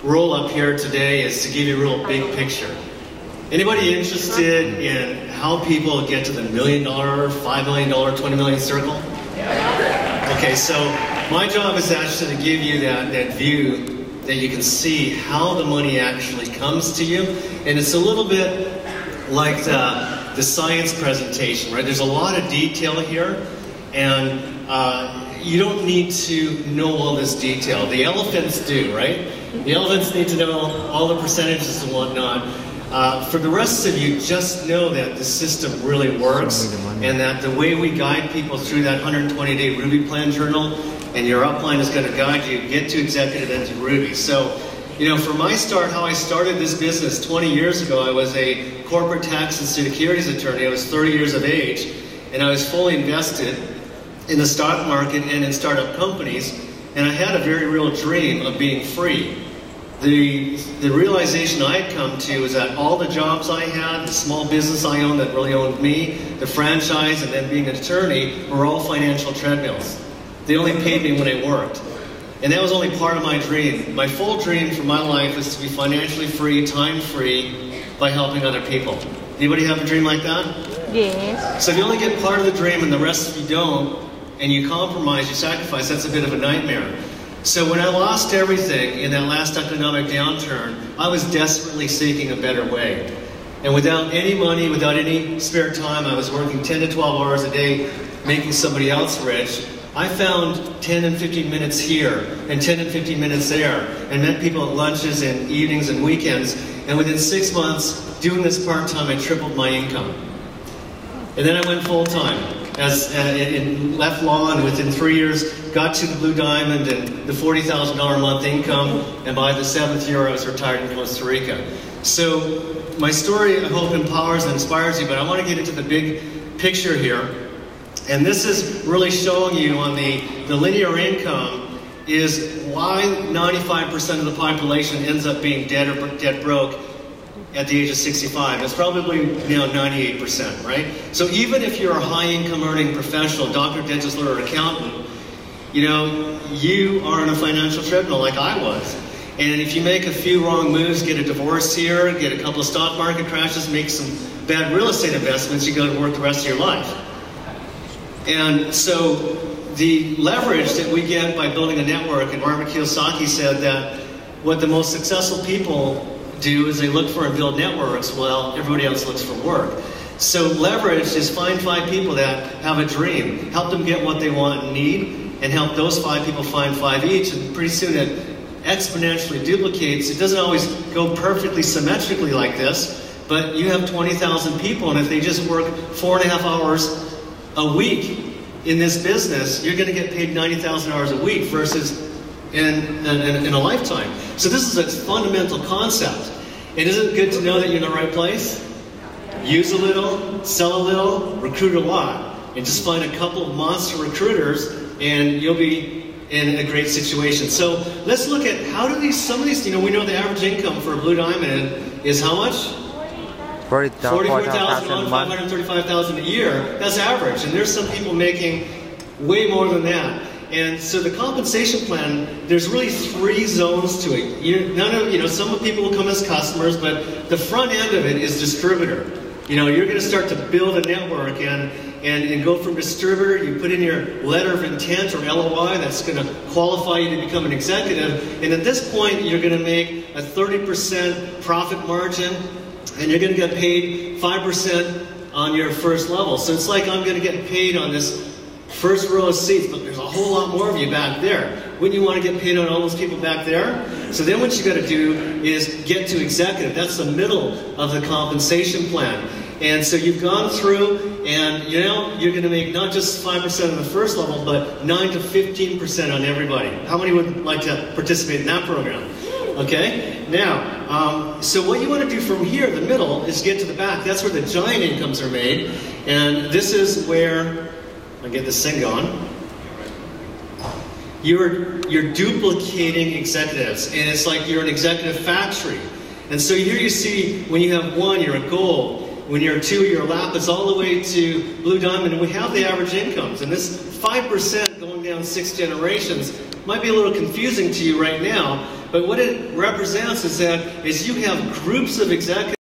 role up here today is to give you a real big picture. Anybody interested in how people get to the $1 million, $5 million, $20 million circle? Okay, so my job is actually to give you that view that you can see how the money actually comes to you. And it's a little bit like the science presentation, right? There's a lot of detail here, and you don't need to know all this detail. The elephants do, right? The elephants need to know all the percentages and whatnot. For the rest of you, just know that the system really works, and that the way we guide people through that 120-day Ruby Plan journal, and your upline is going to guide you, get to executive and to Ruby. So, you know, for my start, how I started this business 20 years ago, I was a corporate tax and securities attorney. I was 30 years of age, and I was fully invested in the stock market and in startup companies, and I had a very real dream of being free. The realization I had come to is that all the jobs I had, the small business I owned that really owned me, the franchise, and then being an attorney were all financial treadmills. They only paid me when I worked. And that was only part of my dream. My full dream for my life was to be financially free, time free, by helping other people. Anybody have a dream like that? Yes. So if you only get part of the dream and the rest of you don't, and you compromise, you sacrifice, that's a bit of a nightmare. So when I lost everything in that last economic downturn, I was desperately seeking a better way. And without any money, without any spare time, I was working 10 to 12 hours a day, making somebody else rich. I found 10 and 15 minutes here, and 10 and 15 minutes there, and met people at lunches and evenings and weekends. And within 6 months, doing this part-time, I tripled my income. And then I went full-time. And left law, and within 3 years got to the Blue Diamond and the $40,000 a month income, and by the 7th year I was retired in Costa Rica. So my story, I hope, empowers and inspires you, but I want to get into the big picture here. And this is really showing you on the linear income is why 95% of the population ends up being dead or dead broke at the age of 65. It's probably now 98%, right? So even if you're a high-income earning professional, doctor, dentist, lawyer, or accountant, you know, you are on a financial treadmill like I was. And if you make a few wrong moves, get a divorce here, get a couple of stock market crashes, make some bad real estate investments, you go to work the rest of your life. And so the leverage that we get by building a network, and Robert Kiyosaki said that what the most successful people do is they look for and build networks while everybody else looks for work. So leverage is find 5 people that have a dream, help them get what they want and need, and help those 5 people find 5 each, and pretty soon it exponentially duplicates. It doesn't always go perfectly symmetrically like this, but you have 20,000 people, and if they just work 4.5 hours a week in this business, you're going to get paid 90,000 hours a week versus in a lifetime. So this is a fundamental concept. And isn't it good to know that you're in the right place? Use a little, sell a little, recruit a lot. And just find a couple of monster recruiters and you'll be in a great situation. So let's look at how do some of these, you know, we know the average income for a Blue Diamond is how much? $44,000, $535,000 a year. That's average. And there's some people making way more than that. And so the compensation plan, there's really 3 zones to it. Some people will come as customers, but the front end of it is distributor. You know, you're going to start to build a network and go from distributor. You put in your letter of intent or LOI that's going to qualify you to become an executive. And at this point, you're going to make a 30% profit margin, and you're going to get paid 5% on your first level. So it's like I'm going to get paid on this first row of seats, but there's a whole lot more of you back there. Wouldn't you want to get paid on all those people back there? So then what you got to do is get to executive. That's the middle of the compensation plan. And so you've gone through, and you know, you're going to make not just 5% on the first level, but 9 to 15% on everybody. How many would like to participate in that program? Okay? Now, so what you want to do from here, the middle, is get to the back. That's where the giant incomes are made. And this is where, I'll get this thing going. You're duplicating executives, and it's like you're an executive factory. And so here you see, when you have 1, you're a gold. When you're 2, you're a lapis, all the way to Blue Diamond. And we have the average incomes. And this 5% going down 6 generations might be a little confusing to you right now, but what it represents is that as you have groups of executives